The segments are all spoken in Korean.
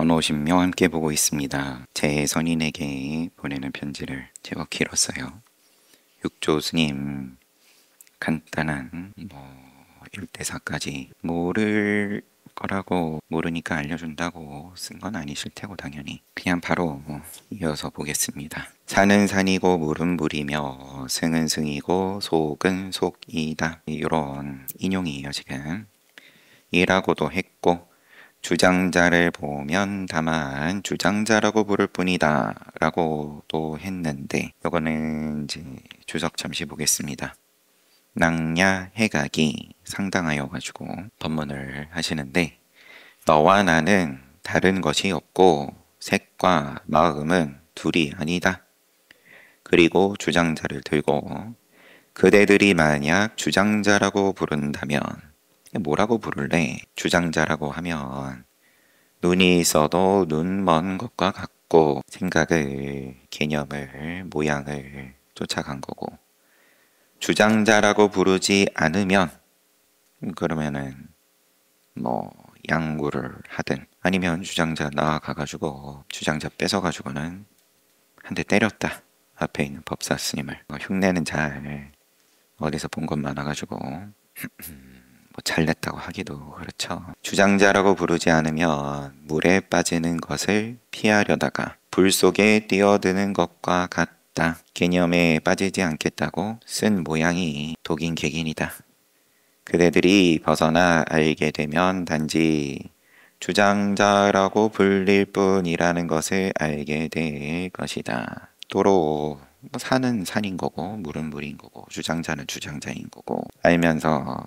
언어신명 함께 보고 있습니다. 제 선인에게 보내는 편지를 제가 길었어요. 육조 스님 간단한 일대사까지 모를 거라고 모르니까 알려준다고 쓴 건 아니실 테고 당연히 그냥 바로 이어서 보겠습니다. 산은 산이고 물은 물이며 승은 승이고 속은 속이다. 이런 인용이에요 지금. 이라고도 했고 주장자를 보면 다만 주장자라고 부를 뿐이다 라고도 했는데 이거는 이제 주석 잠시 보겠습니다. 낭야 해각이 상당하여 가지고 법문을 하시는데 너와 나는 다른 것이 없고 색과 마음은 둘이 아니다. 그리고 주장자를 들고 그대들이 만약 주장자라고 부른다면 뭐라고 부를래? 주장자라고 하면 눈이 있어도 눈 먼 것과 같고 생각을, 개념을, 모양을 쫓아간 거고 주장자라고 부르지 않으면 그러면은 양구를 하든 아니면 주장자 나아가가지고 주장자 뺏어가지고는 한 대 때렸다. 앞에 있는 법사 스님을. 흉내는 잘 어디서 본 것 많아가지고 잘냈다고 하기도 그렇죠. 주장자라고 부르지 않으면 물에 빠지는 것을 피하려다가 불 속에 뛰어드는 것과 같다. 개념에 빠지지 않겠다고 쓴 모양이 독인 객인이다. 그대들이 벗어나 알게 되면 단지 주장자라고 불릴 뿐이라는 것을 알게 될 것이다. 도로 산은 산인 거고 물은 물인 거고 주장자는 주장자인 거고 알면서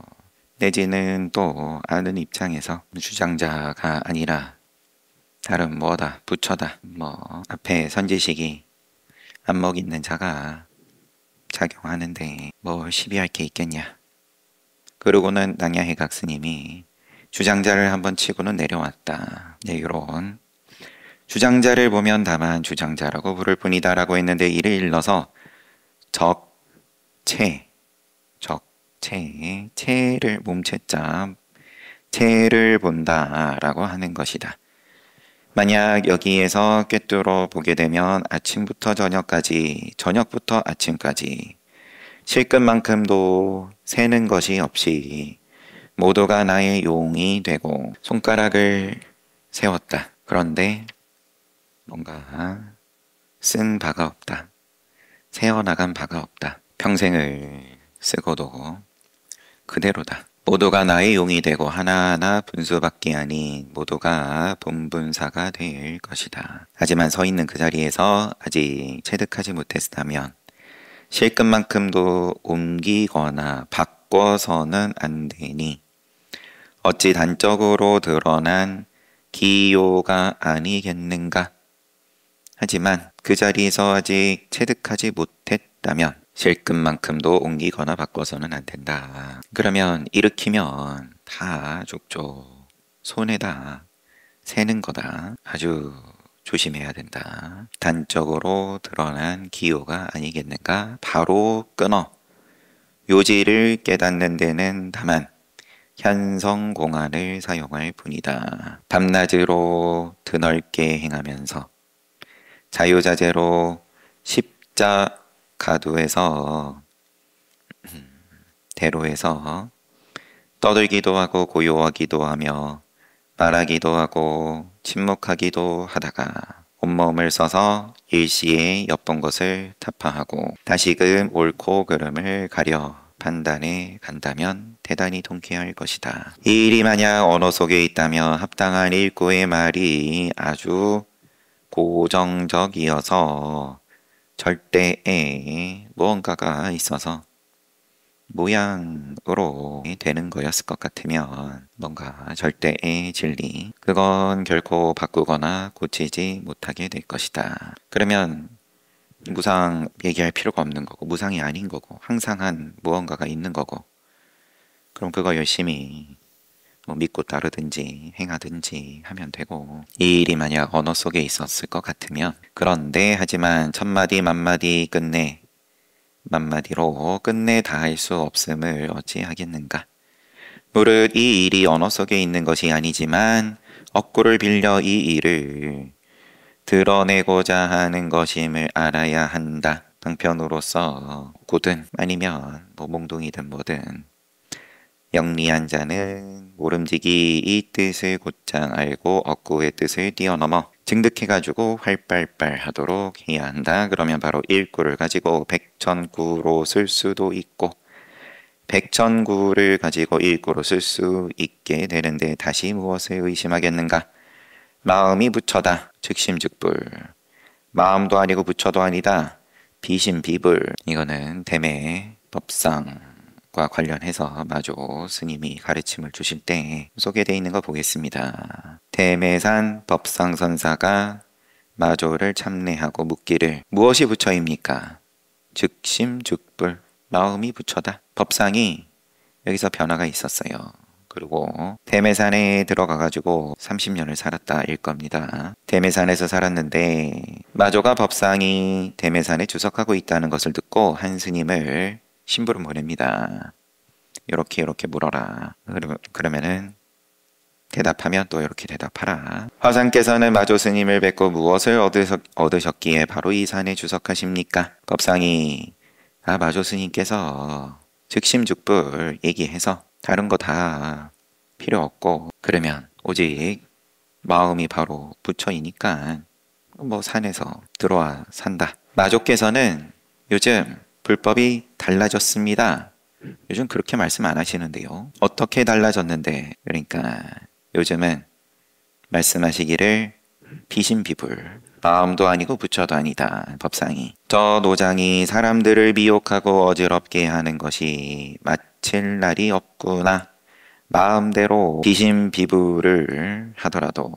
내지는 또 아는 입장에서 주장자가 아니라 다른 뭐다 부처다 앞에 선지식이 안목 있는 자가 작용하는데 뭘 시비할 게 있겠냐. 그러고는 낭야해각 스님이 주장자를 한번 치고는 내려왔다. 네, 이런 주장자를 보면 다만 주장자라고 부를 뿐이다 라고 했는데 이를 일러서 체를 몸체자 체를 본다 라고 하는 것이다. 만약 여기에서 꿰뚫어 보게 되면 아침부터 저녁까지 저녁부터 아침까지 실끝만큼도 세는 것이 없이 모두가 나의 용이 되고 손가락을 세웠다. 그런데 뭔가 쓴 바가 없다. 세어나간 바가 없다. 평생을 쓰고도 그대로다. 모두가 나의 용이 되고 하나하나 분수밖에 아닌 모두가 본분사가 될 것이다. 하지만 서 있는 그 자리에서 아직 체득하지 못했다면 실끝만큼도 옮기거나 바꿔서는 안 되니 어찌 단적으로 드러난 기요가 아니겠는가? 하지만 그 자리에서 아직 체득하지 못했다면 실끝만큼도 옮기거나 바꿔서는 안 된다. 그러면 일으키면 다 족족 손에다 세는 거다. 아주 조심해야 된다. 단적으로 드러난 기요가 아니겠는가? 바로 끊어. 요지를 깨닫는 데는 다만 현성공안을 사용할 뿐이다. 밤낮으로 드넓게 행하면서 자유자재로 십자가도에서 대로에서 떠들기도 하고 고요하기도 하며 말하기도 하고 침묵하기도 하다가 온몸을 써서 일시에 엿본 것을 타파하고 다시금 옳고 그름을 가려 판단해 간다면 대단히 통쾌할 것이다. 이 일이 만약 언어 속에 있다면 합당한 일구의 말이 아주 고정적이어서 절대에 무언가가 있어서 모양으로 되는 거였을 것 같으면 뭔가 절대의 진리 그건 결코 바꾸거나 고치지 못하게 될 것이다. 그러면 무상 얘기할 필요가 없는 거고 무상이 아닌 거고 항상한 무언가가 있는 거고 그럼 그거 열심히 믿고 따르든지 행하든지 하면 되고 이 일이 만약 언어 속에 있었을 것 같으면 그런데 하지만 천마디 만마디 끝내 만마디로 끝내 다할 수 없음을 어찌하겠는가. 무릇 이 일이 언어 속에 있는 것이 아니지만 억구를 빌려 이 일을 드러내고자 하는 것임을 알아야 한다. 방편으로서 고든 아니면 뭐 몽둥이든 뭐든 영리한 자는 모름지기 이 뜻을 곧장 알고 억구의 뜻을 뛰어넘어 증득해가지고 활발발 하도록 해야 한다. 그러면 바로 일구를 가지고 백천구로 쓸 수도 있고 백천구를 가지고 일구로 쓸 수 있게 되는데 다시 무엇을 의심하겠는가? 마음이 부처다. 즉심즉불. 마음도 아니고 부처도 아니다. 비심비불. 이거는 대매 법상과 관련해서 마조 스님이 가르침을 주실 때 소개되어 있는 거 보겠습니다. 대매산 법상선사가 마조를 참례하고 묻기를 무엇이 부처입니까? 즉심즉불. 마음이 부처다. 법상이 여기서 변화가 있었어요. 그리고 대매산에 들어가가지고 30년을 살았다 일 겁니다. 대매산에서 살았는데 마조가 법상이 대매산에 주석하고 있다는 것을 듣고 한 스님을 심부름 보냅니다. 이렇게 물어라. 그러면은 대답하면 또 이렇게 대답하라. 화상께서는 마조 스님을 뵙고 무엇을 얻으셨기에 바로 이 산에 주석하십니까? 법상이 마조 스님께서 즉심즉불 얘기해서 다른 거 다 필요 없고 그러면 오직 마음이 바로 부처이니까 뭐 산에서 들어와 산다. 마조께서는 요즘 불법이 달라졌습니다. 요즘 그렇게 말씀 안 하시는데요. 어떻게 달라졌는데? 그러니까 요즘은 말씀하시기를 비심비불. 마음도 아니고 부처도 아니다. 법상이. 저 노장이 사람들을 미혹하고 어지럽게 하는 것이 마칠 날이 없구나. 마음대로 비심비불을 하더라도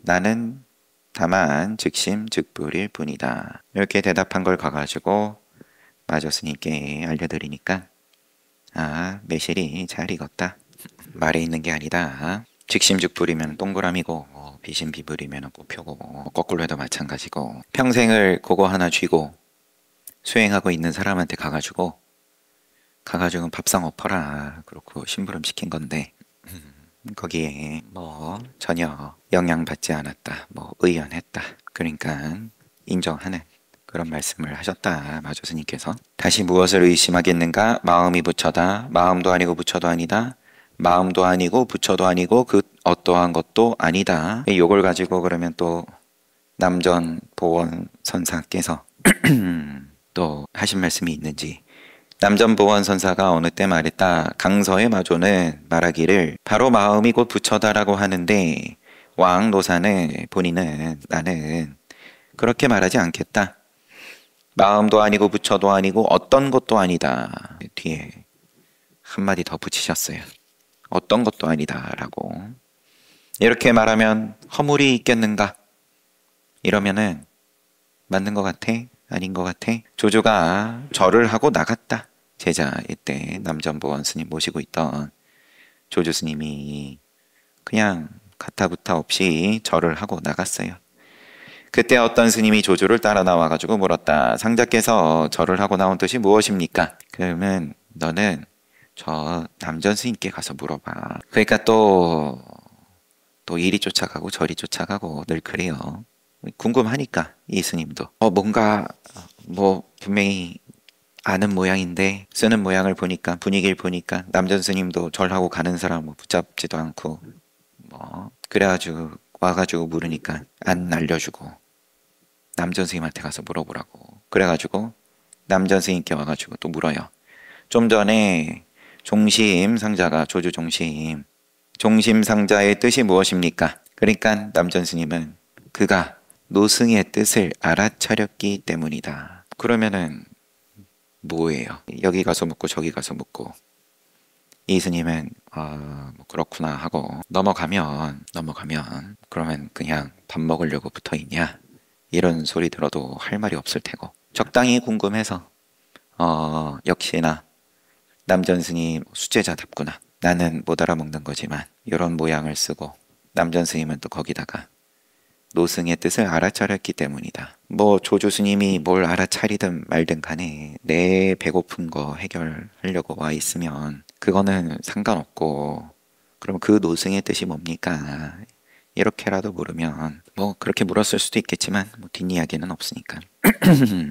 나는 다만 즉심즉불일 뿐이다. 이렇게 대답한 걸 가가지고 마조 스님께 알려드리니까 매실이 잘 익었다. 말에 있는 게 아니다. 즉심즉불이면 동그라미고 비심비불이면 꽃표고 거꾸로 해도 마찬가지고 평생을 그거 하나 쥐고 수행하고 있는 사람한테 가가지고 밥상 엎어라 그렇고 심부름 시킨 건데 거기에 뭐 전혀 영향받지 않았다. 뭐 의연했다. 그러니까 인정하는 그런 말씀을 하셨다. 마조 스님께서. 다시 무엇을 의심하겠는가? 마음이 부처다. 마음도 아니고 부처도 아니다. 마음도 아니고 부처도 아니고 그 어떠한 것도 아니다. 이걸 가지고 그러면 또 남전 보원 선사께서 또 하신 말씀이 있는지. 남전 보원 선사가 어느 때 말했다. 강서의 마조는 말하기를 바로 마음이 곧 부처다라고 하는데 왕 노사는 본인은 나는 그렇게 말하지 않겠다. 마음도 아니고 부처도 아니고 어떤 것도 아니다. 뒤에 한마디 더 붙이셨어요. 어떤 것도 아니다라고. 이렇게 말하면 허물이 있겠는가? 이러면은 맞는 것 같아? 아닌 것 같아? 조조가 절을 하고 나갔다. 제자 이때 남전보원 스님 모시고 있던 조조 스님이 그냥 가타부타 없이 절을 하고 나갔어요. 그때 어떤 스님이 조조를 따라 나와가지고 물었다. 상자께서 절을 하고 나온 뜻이 무엇입니까? 그러면 너는 저 남전 스님께 가서 물어봐. 그러니까 또 이리 쫓아가고 저리 쫓아가고 늘 그래요. 궁금하니까 이 스님도 뭔가 분명히 아는 모양인데 쓰는 모양을 보니까 분위기를 보니까 남전 스님도 절하고 가는 사람 붙잡지도 않고 그래가지고 와가지고 물으니까 안 알려주고 남전 스님한테 가서 물어보라고. 그래가지고 남전 스님께 와가지고 또 물어요. 좀 전에 종심상자가 조주 종심상자의 뜻이 무엇입니까? 그러니까 남전 스님은 그가 노승의 뜻을 알아차렸기 때문이다. 그러면은 뭐예요? 여기 가서 묻고 저기 가서 묻고 이 스님은 그렇구나 하고 넘어가면 그러면 그냥 밥 먹으려고 붙어있냐? 이런 소리 들어도 할 말이 없을 테고 적당히 궁금해서 역시나 남전 스님 수제자답구나. 나는 못 알아먹는 거지만 이런 모양을 쓰고 남전 스님은 또 거기다가 노승의 뜻을 알아차렸기 때문이다. 조조 스님이 뭘 알아차리든 말든 간에 내 배고픈 거 해결하려고 와 있으면 그거는 상관없고 그럼 그 노승의 뜻이 뭡니까? 이렇게라도 물으면 뭐 그렇게 물었을 수도 있겠지만 뭐 뒷이야기는 없으니까.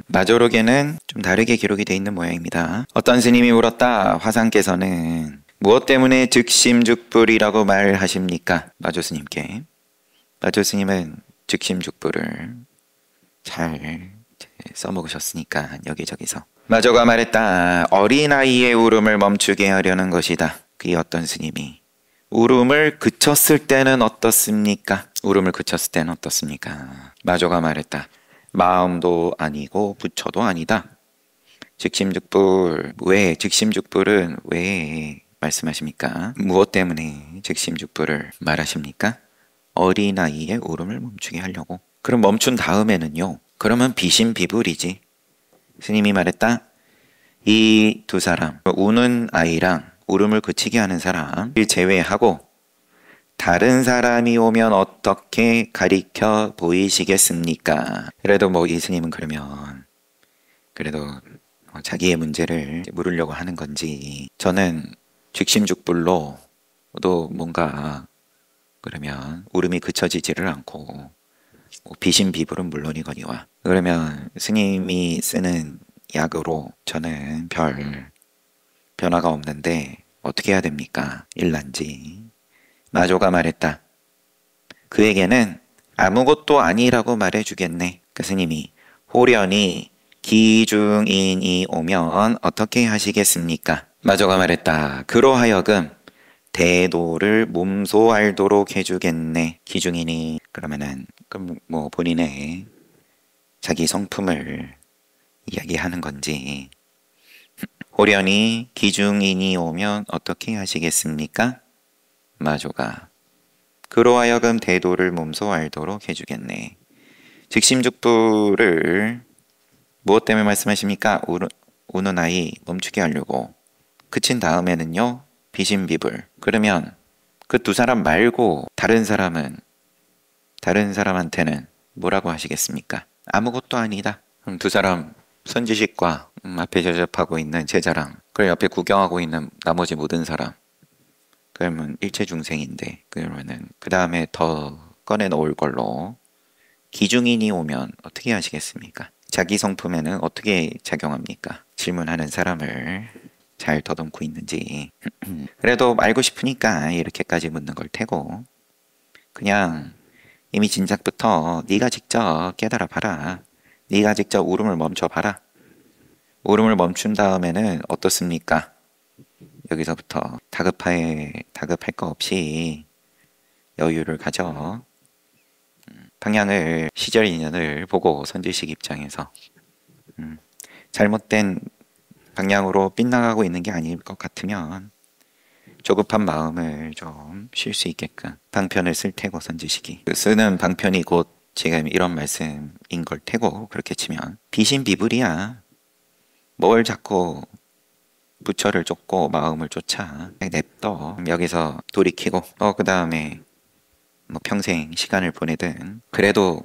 마조록에는 좀 다르게 기록이 되어 있는 모양입니다. 어떤 스님이 물었다. 화상께서는 무엇 때문에 즉심죽불이라고 말하십니까? 마조 스님께. 마조 스님은 즉심죽불을 잘 써먹으셨으니까 여기저기서. 마조가 말했다. 어린아이의 울음을 멈추게 하려는 것이다. 그의 어떤 스님이 울음을 그쳤을 때는 어떻습니까? 울음을 그쳤을 때는 어떻습니까? 마조가 말했다. 마음도 아니고 부처도 아니다. 즉심죽불. 왜? 즉심죽불은 왜 말씀하십니까? 무엇 때문에 즉심죽불을 말하십니까? 어린아이의 울음을 멈추게 하려고. 그럼 멈춘 다음에는요? 그러면 비심비불이지. 스님이 말했다. 이 두 사람, 우는 아이랑 울음을 그치게 하는 사람을 제외하고 다른 사람이 오면 어떻게 가리켜 보이시겠습니까? 그래도 뭐 이 스님은 그러면 그래도 자기의 문제를 물으려고 하는 건지, 저는 즉심죽불로 또 뭔가 그러면 울음이 그쳐지지를 않고 비심비불은 물론이거니와, 그러면 스님이 쓰는 약으로 저는 별 변화가 없는데 어떻게 해야 됩니까? 일난지. 마조가 말했다. 그에게는 아무것도 아니라고 말해주겠네. 그 스님이 호련히 기중인이 오면 어떻게 하시겠습니까? 마조가 말했다. 그로하여금 대도를 몸소알도록 해주겠네. 기중인이 그러면은 뭐 본인의 자기 성품을 이야기하는 건지. 호련히 기중인이 오면 어떻게 하시겠습니까? 마조가 그로하여금 대도를 몸소 알도록 해주겠네. 즉심죽불을 무엇 때문에 말씀하십니까? 우는 아이 멈추게 하려고. 그친 다음에는요, 비심비불. 그러면 그 두 사람 말고 다른 사람한테는 뭐라고 하시겠습니까? 아무것도 아니다. 그럼 두 사람 선지식과 앞에 저접하고 있는 제자랑 그리고 옆에 구경하고 있는 나머지 모든 사람, 그러면 일체중생인데, 그러면은 그 다음에 더 꺼내 놓을 걸로 기중인이 오면 어떻게 하시겠습니까? 자기 성품에는 어떻게 작용합니까? 질문하는 사람을 잘 더듬고 있는지. 그래도 알고 싶으니까 이렇게까지 묻는 걸 테고, 그냥 이미 진작부터 네가 직접 깨달아 봐라. 네가 직접 울음을 멈춰 봐라. 울음을 멈춘 다음에는 어떻습니까? 여기서부터 다급할 거 없이 여유를 가져. 방향을, 시절 인연을 보고 선지식 입장에서 잘못된 방향으로 빗나가고 있는 게 아닐 것 같으면 조급한 마음을 좀 쉴 수 있게끔 방편을 쓸 테고, 선지식이 쓰는 방편이 곧 지금 이런 말씀인 걸 테고, 그렇게 치면 비심비불이야. 뭘 자꾸 부처를 쫓고 마음을 쫓아. 냅둬. 여기서 돌이키고 그 다음에 뭐 평생 시간을 보내든, 그래도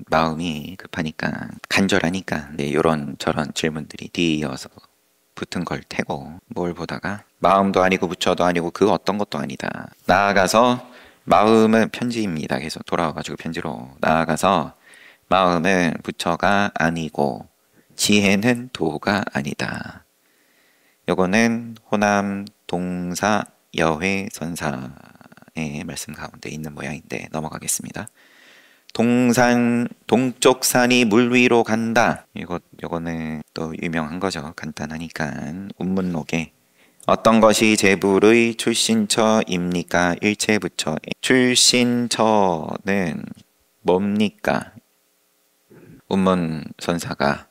마음이 급하니까 간절하니까 이런 저런 질문들이 뒤이어서 붙은 걸 테고, 뭘 보다가 마음도 아니고 부처도 아니고 그 어떤 것도 아니다. 나아가서 마음은 편지입니다. 계속 돌아와가지고 편지로 나아가서 마음은 부처가 아니고 지혜는 도가 아니다. 요거는 호남 동사 여회 선사의 말씀 가운데 있는 모양인데 넘어가겠습니다. 동쪽 산이 물 위로 간다. 요거는 또 유명한 거죠. 간단하니까. 운문록에 어떤 것이 제불의 출신처입니까? 일체부처. 출신처는 뭡니까? 운문선사가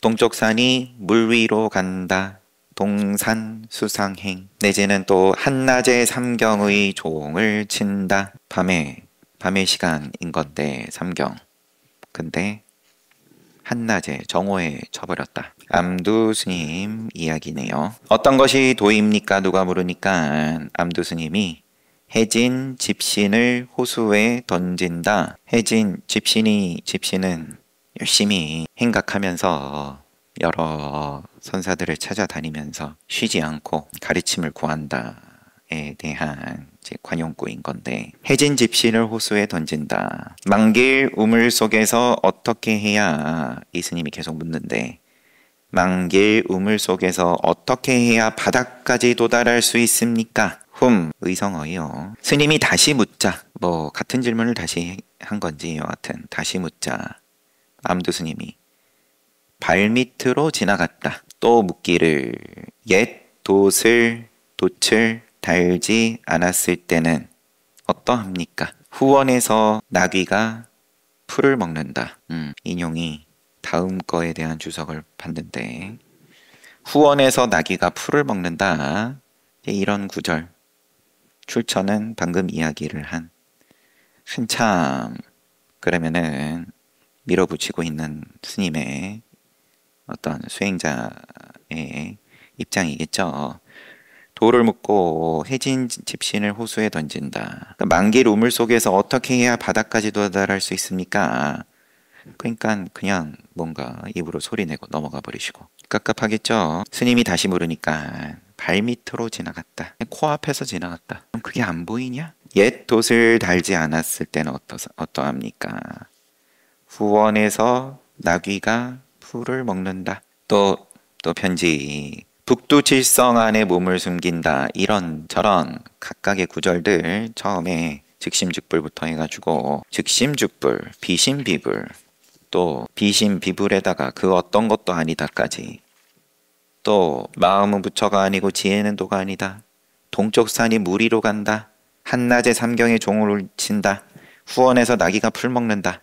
동쪽 산이 물 위로 간다. 동산 수상행. 내지는 또 한낮에 삼경의 종을 친다. 밤의 시간인 건데 삼경. 근데 한낮에 정오에 쳐버렸다. 암두 스님 이야기네요. 어떤 것이 도입니까? 누가 물으니까 암두 스님이 해진 집신을 호수에 던진다. 해진 집신은 열심히 행각하면서 여러 선사들을 찾아다니면서 쉬지 않고 가르침을 구한다에 대한 이제 관용구인 건데 해진 집신을 호수에 던진다. 만길 우물 속에서 어떻게 해야 이 스님이 계속 묻는데 만길 우물 속에서 어떻게 해야 바닥까지 도달할 수 있습니까? 의성어이요. 스님이 다시 묻자. 뭐 같은 질문을 다시 한 건지 여하튼 다시 묻자. 암두 스님이 발밑으로 지나갔다. 또 묻기를 옛 돛을 달지 않았을 때는 어떠합니까? 후원에서 나귀가 풀을 먹는다. 인용이 다음 거에 대한 주석을 봤는데 후원에서 나귀가 풀을 먹는다. 이런 구절 출처는 방금 이야기를 한 한참 그러면은 밀어붙이고 있는 스님의 어떤 수행자의 입장이겠죠. 돌을 묶고 해진 집신을 호수에 던진다. 만길 우물 속에서 어떻게 해야 바닥까지 도달할 수 있습니까? 그러니까 그냥 뭔가 입으로 소리내고 넘어가 버리시고 깝깝하겠죠. 스님이 다시 물으니까 발밑으로 지나갔다. 코앞에서 지나갔다. 그럼 그게 안 보이냐? 옛 돛을 달지 않았을 때는 어떠합니까? 후원에서 나귀가 풀을 먹는다. 또 편지 북두칠성 안에 몸을 숨긴다. 이런저런 각각의 구절들 처음에 즉심즉불부터 해가지고 즉심즉불, 비심비불, 또 비심비불에다가 그 어떤 것도 아니다까지, 또 마음은 부처가 아니고 지혜는 도가 아니다. 동쪽 산이 무리로 간다. 한낮에 삼경에 종을 울친다. 후원에서 나귀가 풀 먹는다.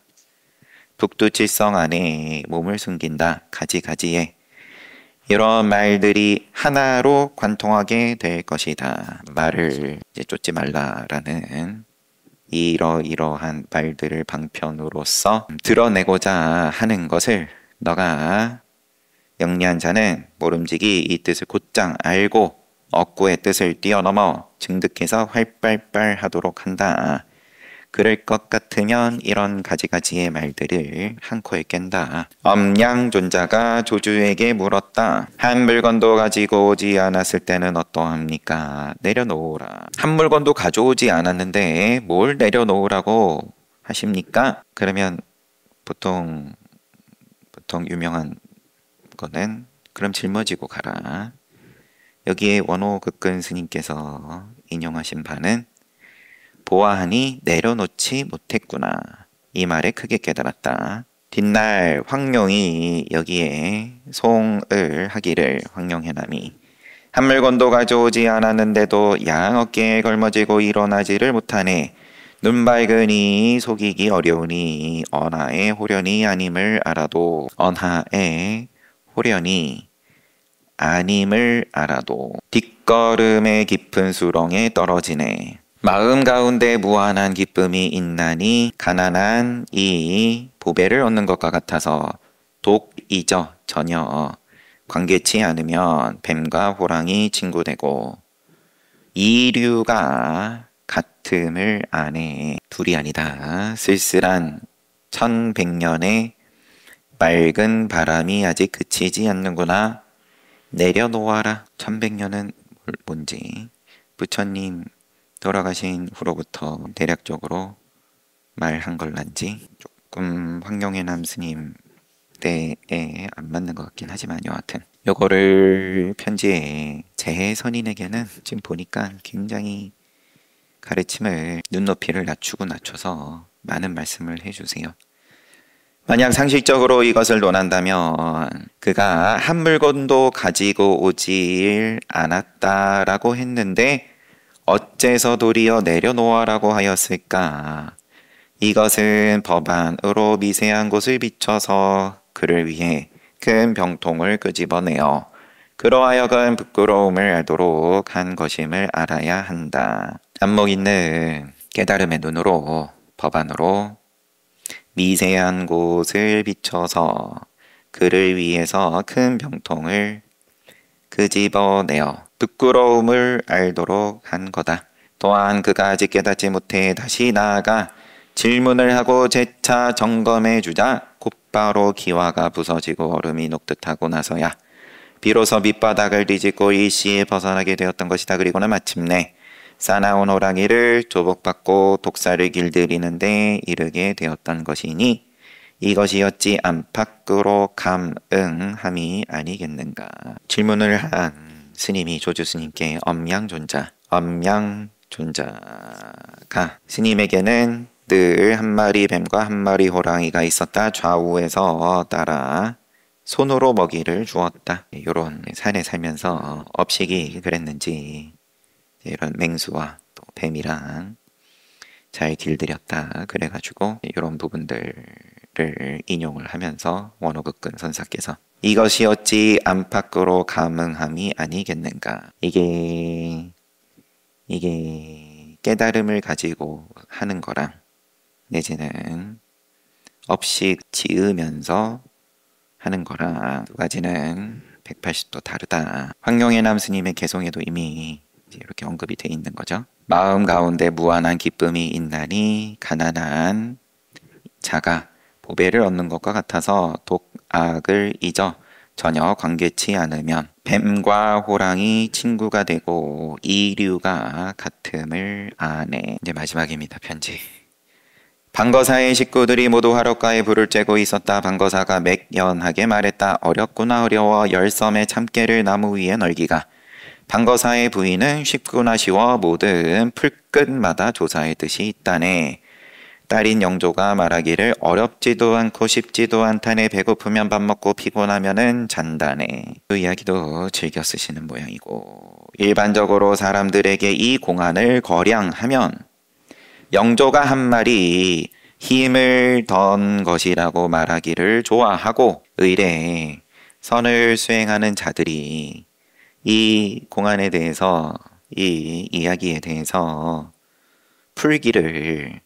북두칠성 안에 몸을 숨긴다. 가지가지에 이런 말들이 하나로 관통하게 될 것이다. 말을 이제 쫓지 말라라는 이러이러한 말들을 방편으로써 드러내고자 하는 것을 너가 영리한 자는 모름지기 이 뜻을 곧장 알고 억구의 뜻을 뛰어넘어 증득해서 활발발 하도록 한다. 그럴 것 같으면 이런 가지가지의 말들을 한 코에 깬다. 엄양존자가 조주에게 물었다. 한 물건도 가지고 오지 않았을 때는 어떠합니까? 내려놓으라. 한 물건도 가져오지 않았는데 뭘 내려놓으라고 하십니까? 그러면 보통 유명한 거는 그럼 짊어지고 가라. 여기에 원호극근 스님께서 인용하신 바는 보아하니 내려놓지 못했구나. 이 말에 크게 깨달았다. 뒷날 황룡이 여기에 송을 하기를 황룡해남이 한 물건도 가져오지 않았는데도 양 어깨에 걸머지고 일어나지를 못하네. 눈 밝으니 속이기 어려우니 언하의 호련이 아님을 알아도 뒷걸음의 깊은 수렁에 떨어지네. 마음 가운데 무한한 기쁨이 있나니 가난한 이 보배를 얻는 것과 같아서 독이죠. 전혀 관계치 않으면 뱀과 호랑이 친구되고 이류가 같음을 아네. 둘이 아니다. 쓸쓸한 1100년의 맑은 바람이 아직 그치지 않는구나. 내려놓아라. 1100년은 뭔지 부처님 돌아가신 후로부터 대략적으로 말한 걸란지 조금 황룡해남 스님 때에 안 맞는 것 같긴 하지만 여하튼 요거를 편지에 재선인에게는 지금 보니까 굉장히 가르침을 눈높이를 낮춰서 많은 말씀을 해주세요. 만약 상식적으로 이것을 논한다면 그가 한 물건도 가지고 오질 않았다라고 했는데 어째서 도리어 내려놓아라고 하였을까? 이것은 법안으로 미세한 곳을 비춰서 그를 위해 큰 병통을 끄집어내어 그러하여금 부끄러움을 알도록 한 것임을 알아야 한다. 안목 있는 깨달음의 눈으로 법안으로 미세한 곳을 비춰서 그를 위해서 큰 병통을 끄집어내어 부끄러움을 알도록 한 거다. 또한 그가 아직 깨닫지 못해 다시 나아가 질문을 하고 재차 점검해 주자 곧바로 기와가 부서지고 얼음이 녹듯하고 나서야 비로소 밑바닥을 뒤집고 일시에 벗어나게 되었던 것이다. 그리고는 마침내 싸나운 호랑이를 조복받고 독사를 길들이는데 이르게 되었던 것이니 이것이었지 안팎으로 감응함이 아니겠는가. 질문을 한 스님이 조주 스님께 엄양존자가 스님에게는 늘 한 마리 뱀과 한 마리 호랑이가 있었다. 좌우에서 따라 손으로 먹이를 주었다. 이런 산에 살면서 업식이 그랬는지 이런 맹수와 또 뱀이랑 잘 길들였다. 그래가지고 이런 부분들을 인용을 하면서 원호극근 선사께서 이것이 어찌 안팎으로 감응함이 아니겠는가. 이게 깨달음을 가지고 하는 거랑 내지는 업식 지으면서 하는 거랑 두 가지는 180도 다르다. 황룡의 남 스님의 개송에도 이미 이렇게 언급이 돼 있는 거죠. 마음 가운데 무한한 기쁨이 있나니 가난한 자가 보배를 얻는 것과 같아서 독악을 잊어 전혀 관계치 않으면 뱀과 호랑이 친구가 되고 이류가 같음을 아네. 이제 마지막입니다. 편지. 방거사의 식구들이 모두 화롯가에 불을 쬐고 있었다. 방거사가 맥연하게 말했다. 어렵구나 어려워 열섬의 참깨를 나무 위에 널기가. 방거사의 부인은 쉽구나 쉬워 모든 풀끝마다 조사의 뜻이 있다네. 딸인 영조가 말하기를 어렵지도 않고 쉽지도 않다네. 배고프면 밥 먹고 피곤하면은 잔다네. 그 이야기도 즐겨 쓰시는 모양이고, 일반적으로 사람들에게 이 공안을 거량하면 영조가 한 말이 힘을 던 것이라고 말하기를 좋아하고, 의례 선을 수행하는 자들이 이 공안에 대해서, 이 이야기에 대해서 풀기를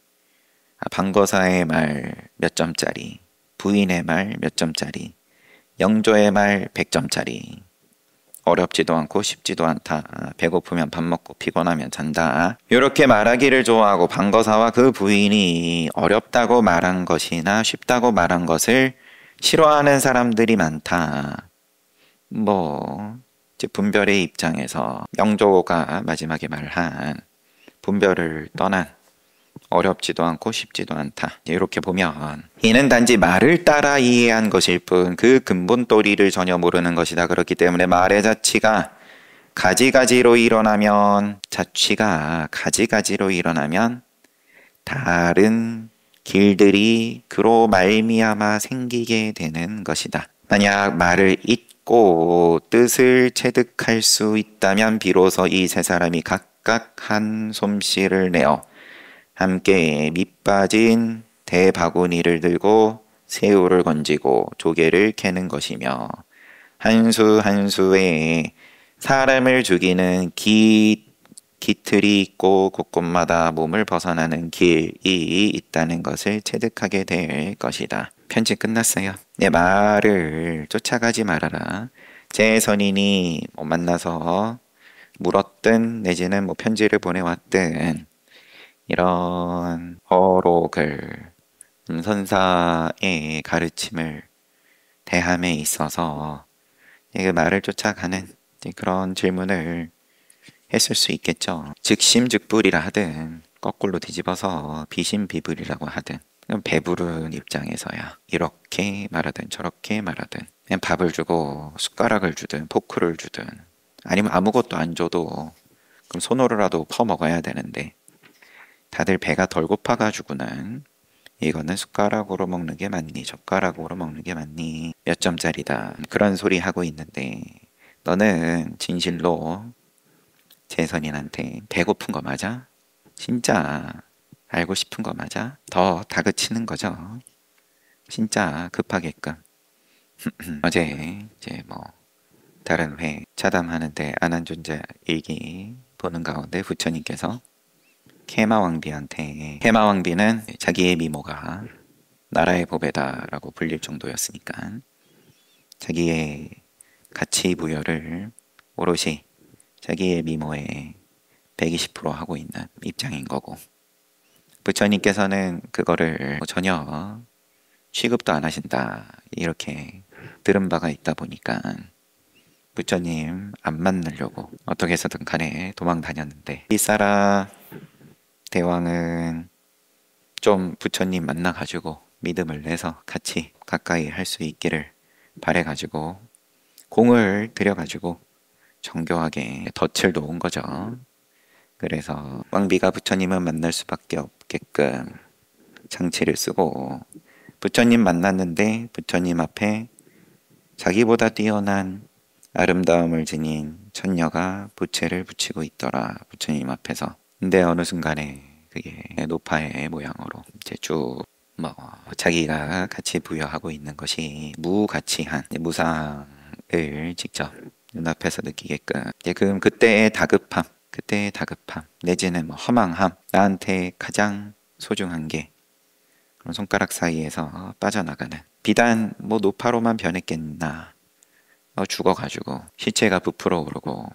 방거사의 말 몇 점짜리, 부인의 말 몇 점짜리, 영조의 말 100점짜리, 어렵지도 않고 쉽지도 않다, 배고프면 밥 먹고 피곤하면 잔다, 이렇게 말하기를 좋아하고 방거사와 그 부인이 어렵다고 말한 것이나 쉽다고 말한 것을 싫어하는 사람들이 많다. 이제 분별의 입장에서 영조가 마지막에 말한 분별을 떠난 어렵지도 않고 쉽지도 않다, 이렇게 보면 이는 단지 말을 따라 이해한 것일 뿐 그 근본 도리를 전혀 모르는 것이다. 그렇기 때문에 말의 자취가 가지가지로 일어나면 다른 길들이 그로 말미암아 생기게 되는 것이다. 만약 말을 잊고 뜻을 체득할 수 있다면 비로소 이 세 사람이 각각 한 솜씨를 내어 함께 밑빠진 대바구니를 들고 새우를 건지고 조개를 캐는 것이며, 한 수 한 수에 사람을 죽이는 기틀이 있고 곳곳마다 몸을 벗어나는 길이 있다는 것을 체득하게 될 것이다. 편지 끝났어요. 내 말을 쫓아가지 말아라. 제 선인이 만나서 물었든 내지는 편지를 보내왔든 이런 어록을 선사의 가르침을 대함에 있어서 그 말을 쫓아가는 그런 질문을 했을 수 있겠죠. 즉심즉불이라 하든 거꾸로 뒤집어서 비심비불이라고 하든 배부른 입장에서야 이렇게 말하든 저렇게 말하든 그냥 밥을 주고 숟가락을 주든 포크를 주든 아니면 아무것도 안 줘도 그럼 손으로라도 퍼먹어야 되는데, 다들 배가 덜 고파가지고는 이거는 숟가락으로 먹는 게 맞니? 젓가락으로 먹는 게 맞니? 몇 점짜리다. 그런 소리 하고 있는데 너는 진실로 재선인한테 배고픈 거 맞아? 진짜 알고 싶은 거 맞아? 더 다그치는 거죠. 진짜 급하게끔. 어제 다른 회 차담하는데 안한존자 일기 보는 가운데 부처님께서 케마왕비는 자기의 미모가 나라의 보배다라고 불릴 정도였으니까 자기의 가치 부여를 오롯이 자기의 미모에 120% 하고 있는 입장인 거고, 부처님께서는 그거를 전혀 취급도 안 하신다 이렇게 들은 바가 있다 보니까 부처님 안 만나려고 어떻게 해서든 간에 도망 다녔는데, 비사라 대왕은 좀 부처님 만나가지고 믿음을 내서 같이 가까이 할 수 있기를 바래가지고 공을 들여가지고 정교하게 덫을 놓은 거죠. 그래서 왕비가 부처님을 만날 수밖에 없게끔 장치를 쓰고, 부처님 만났는데 부처님 앞에 자기보다 뛰어난 아름다움을 지닌 처녀가 부채를 붙이고 있더라, 부처님 앞에서. 근데 어느 순간에 그게 노파의 모양으로 이제 쭉 자기가 같이 부여하고 있는 것이 무가치한 무상을 직접 눈앞에서 느끼게끔, 이제 그때의 다급함 내지는 허망함, 나한테 가장 소중한 게 그런 손가락 사이에서 빠져나가는, 비단 노파로만 변했겠나, 죽어가지고 시체가 부풀어 오르고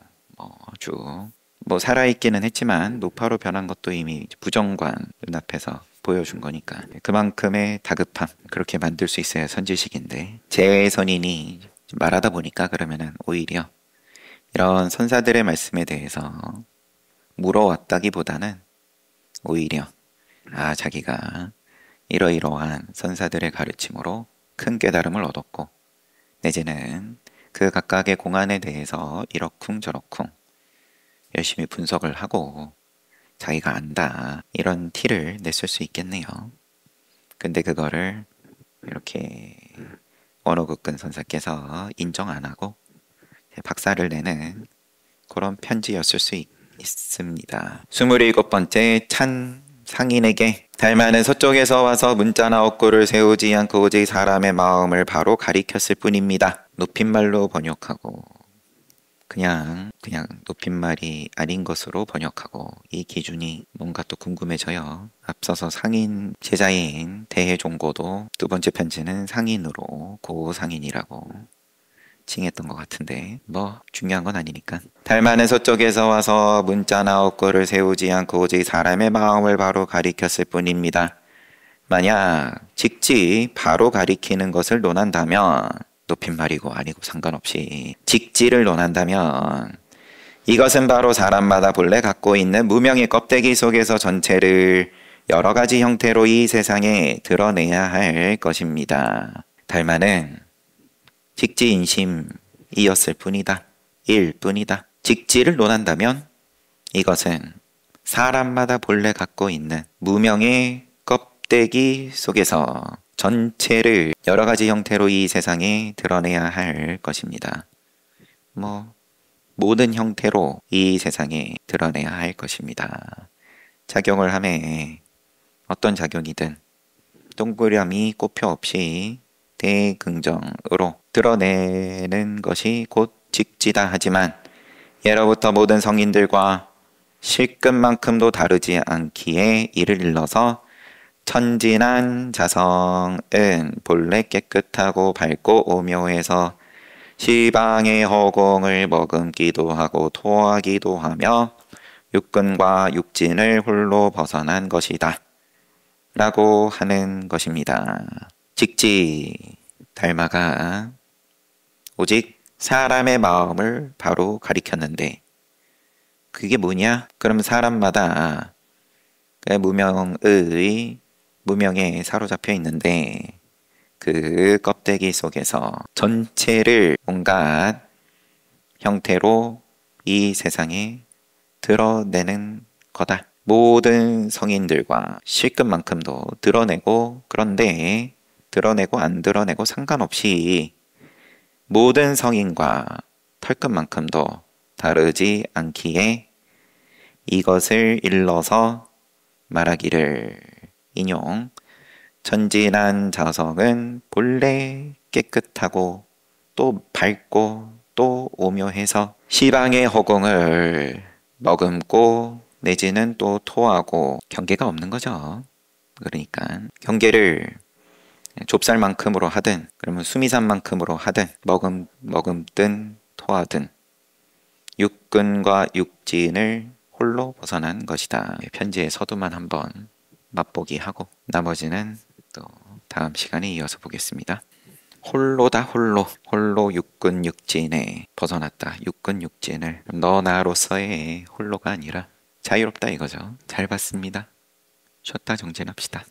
쭉 살아있기는 했지만 노파로 변한 것도 이미 부정관 눈앞에서 보여준 거니까 그만큼의 다급함, 그렇게 만들 수 있어야 선지식인데, 제선인이 말하다 보니까 그러면은 오히려 이런 선사들의 말씀에 대해서 물어왔다기보다는 오히려 자기가 이러이러한 선사들의 가르침으로 큰 깨달음을 얻었고, 내지는 그 각각의 공안에 대해서 이러쿵저러쿵 열심히 분석을 하고 자기가 안다, 이런 티를 냈을 수 있겠네요. 근데 그거를 이렇게 원호극근 선사께서 인정 안 하고 박살을 내는 그런 편지였을 수 있습니다. 27번째, 찬 상인에게 달마는 서쪽에서 와서 문자나 억구를 세우지 않고 오직 사람의 마음을 바로 가리켰을 뿐입니다. 높임말로 번역하고 그냥 높임말이 아닌 것으로 번역하고, 이 기준이 뭔가 또 궁금해져요. 앞서서 상인 제자인 대해종고도 두 번째 편지는 상인으로 고상인이라고 칭했던 것 같은데 중요한 건 아니니까. 달마는 서쪽에서 와서 문자나 억구를 세우지 않고 오직 사람의 마음을 바로 가리켰을 뿐입니다. 만약 직지 바로 가리키는 것을 논한다면, 높임말이고 아니고 상관없이 직지를 논한다면, 이것은 바로 사람마다 본래 갖고 있는 무명의 껍데기 속에서 전체를 여러 가지 형태로 이 세상에 드러내야 할 것입니다. 달마는 직지인심이었을 뿐이다. 일 뿐이다. 직지를 논한다면 이것은 사람마다 본래 갖고 있는 무명의 껍데기 속에서 전체를 여러 가지 형태로 이 세상에 드러내야 할 것입니다. 모든 형태로 이 세상에 드러내야 할 것입니다. 작용을 하매 어떤 작용이든 동그라미 꼬표 없이 대긍정으로 드러내는 것이 곧 직지다. 하지만 예로부터 모든 성인들과 실끝만큼도 다르지 않기에 이를 일러서 천진한 자성은 본래 깨끗하고 밝고 오묘해서 시방의 허공을 머금기도 하고 토하기도 하며 육근과 육진을 홀로 벗어난 것이다 라고 하는 것입니다. 직지, 달마가 오직 사람의 마음을 바로 가리켰는데 그게 뭐냐? 그럼 사람마다 그 무명에 사로잡혀 있는데 그 껍데기 속에서 전체를 온갖 형태로 이 세상에 드러내는 거다. 모든 성인들과 실끝만큼도 드러내고, 그런데 드러내고 안 드러내고 상관없이 모든 성인과 털끝만큼도 다르지 않기에 이것을 일러서 말하기를, 인용, 천진한 자성은 본래 깨끗하고 또 밝고 또 오묘해서 시방의 허공을 머금고 내지는 또 토하고, 경계가 없는 거죠. 그러니까 경계를 좁쌀만큼으로 하든 그러면 수미산만큼으로 하든 머금든 토하든 육근과 육진을 홀로 벗어난 것이다. 편지의 서두만 한번 맛보기 하고 나머지는 또 다음 시간에 이어서 보겠습니다. 홀로다 홀로. 홀로 육군 육진에 벗어났다. 육군 육진을 너 나로서의 홀로가 아니라 자유롭다 이거죠. 잘 봤습니다. 쉬었다 정진합시다.